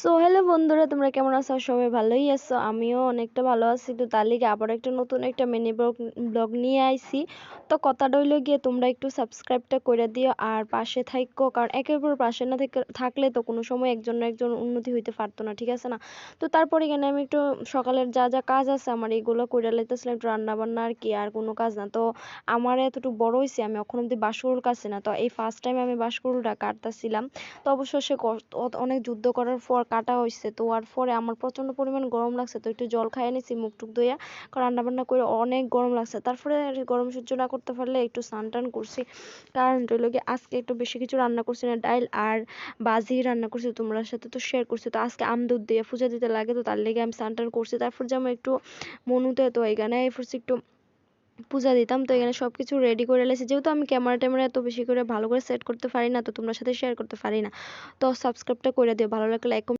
So hello বন্ধুরা, তোমরা কেমন আছো? সবাই ভালোই আছো, আমিও অনেকটা ভালো আছি। তো তার লিগে আবার একটা নতুন একটা মিনি ব্লগ নিয়ে আইছি। তো কথাটা হইলো গিয়ে তোমরা একটু সাবস্ক্রাইবটা করে দিও আর পাশে থাইকো, কারণ একের উপর পাশে না থাকলে তো কোনো সময় একজন না একজন উন্নতি হইতে পারতো না, ঠিক আছে না? তো তারপরে এখানে আমি একটু সকালের যা যা কাজ আছে আমার এইগুলো করে লাইতেছিলাম, একটু রান্না বান্না আর কি, আর কোনো কাজ না। তো আমার এতটুকু বড় হয়েছে, আমি এখন অব্দি বাসরুল কাটছি না। তো এই ফার্স্ট টাইম আমি বাসরুলটা কাটতেছিলাম। তো অবশ্য সে অনেক যুদ্ধ করার পর কাটা হয়েছে। তো আর পরে আমার প্রচন্ড পরিমাণ গরম লাগছে, তো একটু জল খাইয়ে নিছি মুখ টুক ধুইয়া, কারণ রান্না বান্না করে অনেক গরম লাগছে। তারপরে আর গরম সহ্য না করতে পারলে একটু স্নান টান করছি। কারণ হইল গিয়ে আজকে একটু বেশি কিছু রান্না করছি না, ডাইল আর বাজি রান্না করছি, তোমার সাথে তো শেয়ার করছি। তো আজকে আম দুধ দিয়ে পূজা দিতে লাগে, তো তার লেগে আমি স্নান টান করছি। তারপর যেমন একটু মনুতে, তো এখানে একটু পূজা দিতাম। তো এখানে সবকিছু রেডি করে লেছি, যেহেতু আমি ক্যামেরা ট্যামেরা এত বেশি করে ভালো করে সেট করতে পারি না, তো তোমার সাথে শেয়ার করতে পারি না। তো সাবস্ক্রাইবটা করে দিও, ভালো লাগলে লাইক